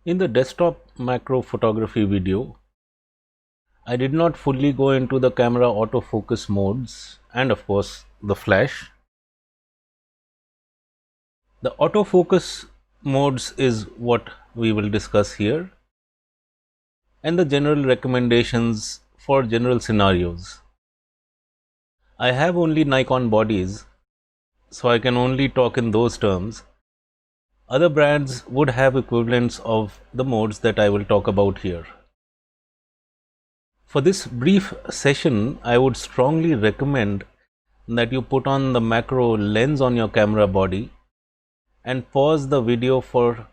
In the desktop macro photography video, I did not fully go into the camera autofocus modes and of course the flash. The autofocus modes is what we will discuss here, and the general recommendations for general scenarios. I have only Nikon bodies, so I can only talk in those terms. Other brands would have equivalents of the modes that I will talk about here. For this brief session, I would strongly recommend that you put on the macro lens on your camera body and pause the video for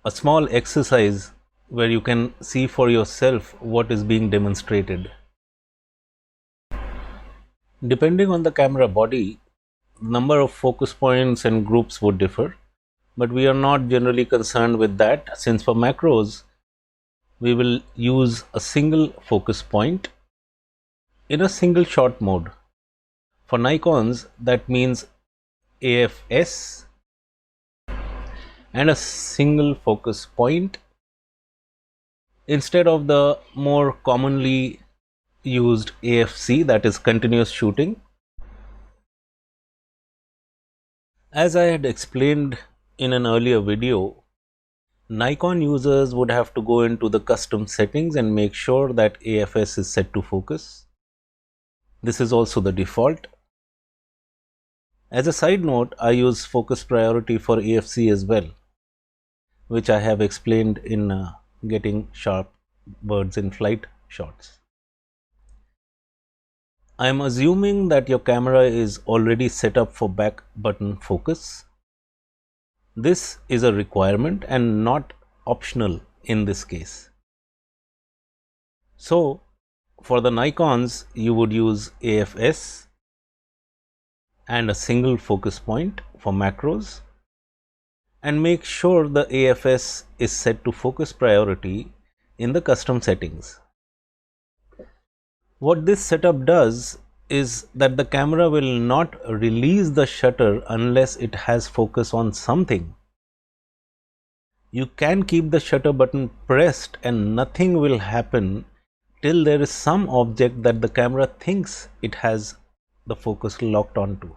a small exercise where you can see for yourself what is being demonstrated. Depending on the camera body, number of focus points and groups would differ, but we are not generally concerned with that, since for macros we will use a single focus point in a single shot mode. For Nikons, that means AFS and a single focus point instead of the more commonly used AFC, that is continuous shooting. As I had explained in an earlier video, Nikon users would have to go into the custom settings and make sure that AFS is set to focus. This is also the default. As a side note, I use focus priority for AFC as well, which I have explained in getting sharp birds in flight shots. I am assuming that your camera is already set up for back button focus. This is a requirement and not optional in this case. So, for the Nikons, you would use AFS and a single focus point for macros, and make sure the AFS is set to focus priority in the custom settings. What this setup does is that the camera will not release the shutter unless it has focus on something. You can keep the shutter button pressed and nothing will happen till there is some object that the camera thinks it has the focus locked onto.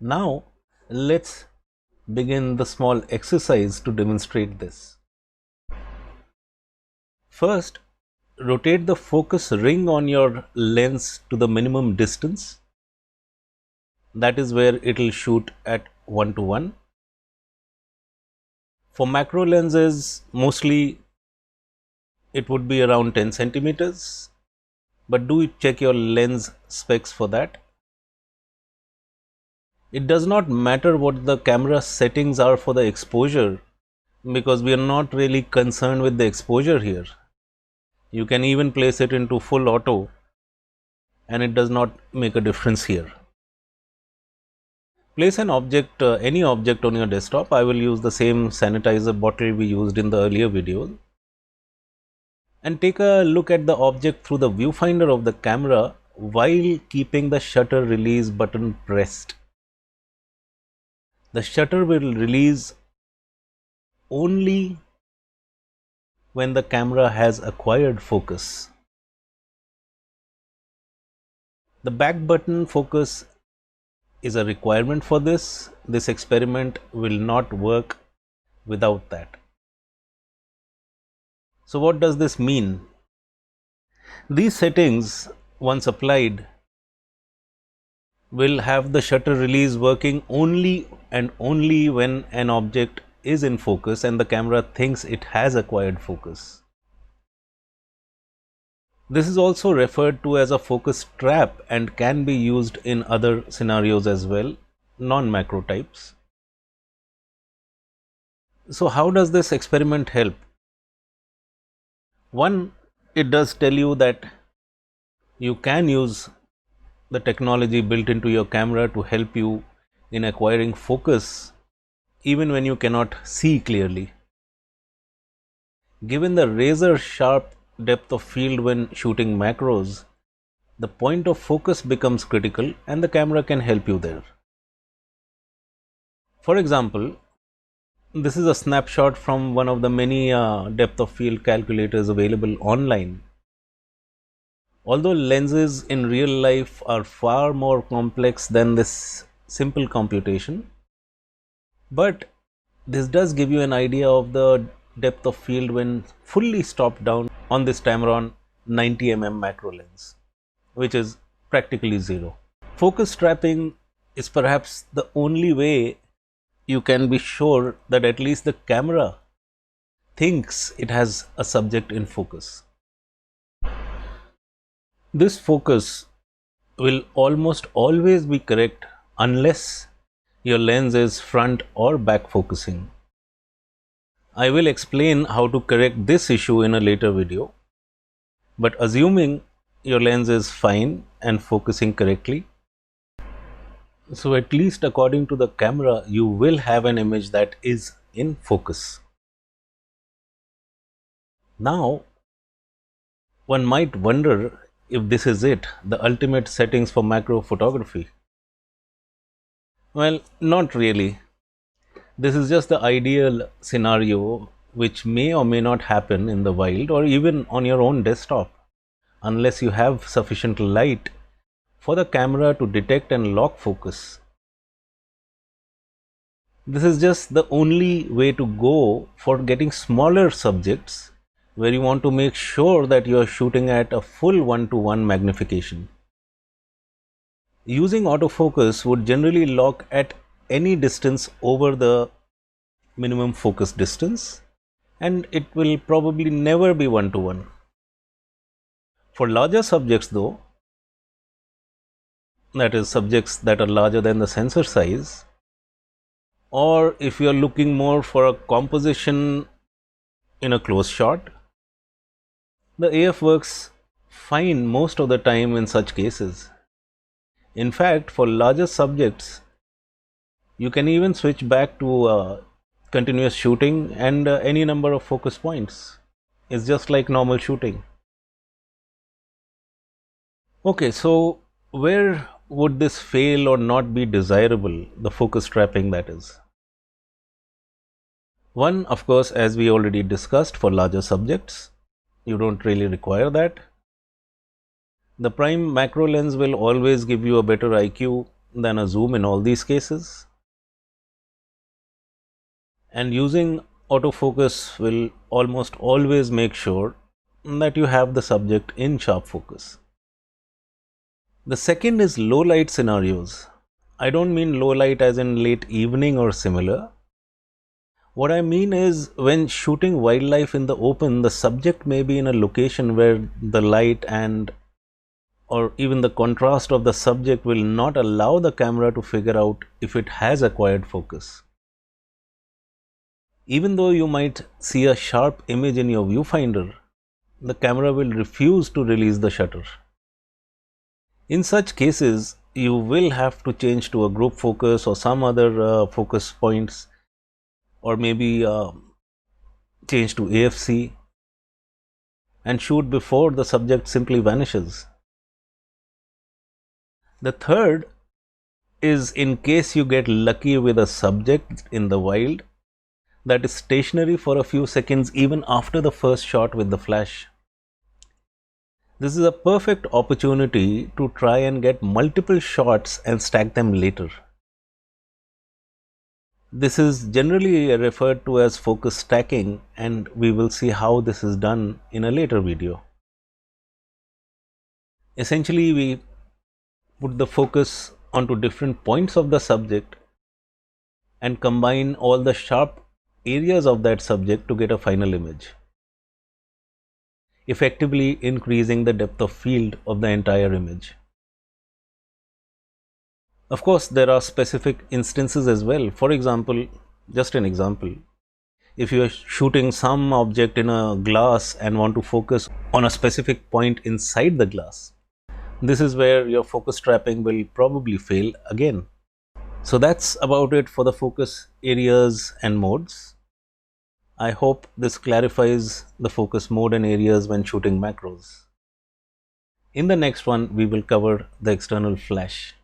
Now let's begin the small exercise to demonstrate this. First, rotate the focus ring on your lens to the minimum distance. That is where it will shoot at 1:1. For macro lenses, mostly it would be around 10 centimeters, but do check your lens specs for that. It does not matter what the camera settings are for the exposure, because we are not really concerned with the exposure here. You can even place it into full auto and it does not make a difference here. Place an object, any object on your desktop. I will use the same sanitizer bottle we used in the earlier video, and take a look at the object through the viewfinder of the camera while keeping the shutter release button pressed. The shutter will release only when the camera has acquired focus. The back button focus is a requirement for this. This experiment will not work without that. So what does this mean? These settings, once applied, will have the shutter release working only and only when an object is in focus and the camera thinks it has acquired focus. This is also referred to as a focus trap and can be used in other scenarios as well, non-macro types. So how does this experiment help? One, it does tell you that you can use the technology built into your camera to help you in acquiring focus even when you cannot see clearly. Given the razor sharp depth of field when shooting macros, the point of focus becomes critical and the camera can help you there. For example, This is a snapshot from one of the many depth of field calculators available online. Although lenses in real life are far more complex than this simple computation, but this does give you an idea of the depth of field when fully stopped down on this Tamron 90 mm macro lens, which is practically zero. Focus trapping is perhaps the only way you can be sure that at least the camera thinks it has a subject in focus. This focus will almost always be correct unless your lens is front or back focusing. I will explain how to correct this issue in a later video, but assuming your lens is fine and focusing correctly, so at least according to the camera, you will have an image that is in focus. Now, one might wonder if this is it, the ultimate settings for macro photography. Well, not really. This is just the ideal scenario which may or may not happen in the wild or even on your own desktop, unless you have sufficient light for the camera to detect and lock focus. This is just the only way to go for getting smaller subjects where you want to make sure that you are shooting at a full 1:1 magnification. Using autofocus would generally lock at any distance over the minimum focus distance, and it will probably never be 1:1. For larger subjects though, that is subjects that are larger than the sensor size, or if you are looking more for a composition in a close shot, the AF works fine most of the time in such cases. In fact, for larger subjects, you can even switch back to continuous shooting and any number of focus points. It's just like normal shooting. Okay, so where would this fail or not be desirable, the focus trapping that is? One, of course, as we already discussed, for larger subjects, you don't really require that. The prime macro lens will always give you a better IQ than a zoom in all these cases. And using autofocus will almost always make sure that you have the subject in sharp focus. The second is low light scenarios. I don't mean low light as in late evening or similar. What I mean is when shooting wildlife in the open, the subject may be in a location where the light and or even the contrast of the subject will not allow the camera to figure out if it has acquired focus. Even though you might see a sharp image in your viewfinder, the camera will refuse to release the shutter. In such cases, you will have to change to a group focus or some other focus points, or maybe change to AFC and shoot before the subject simply vanishes. The third is in case you get lucky with a subject in the wild that is stationary for a few seconds even after the first shot with the flash. This is a perfect opportunity to try and get multiple shots and stack them later. This is generally referred to as focus stacking, and we will see how this is done in a later video. Essentially, we put the focus onto different points of the subject and combine all the sharp areas of that subject to get a final image, effectively increasing the depth of field of the entire image. Of course, there are specific instances as well. For example, just an example, if you are shooting some object in a glass and want to focus on a specific point inside the glass, this is where your focus trapping will probably fail again. So that's about it for the focus areas and modes. I hope this clarifies the focus mode and areas when shooting macros. In the next one, we will cover the external flash.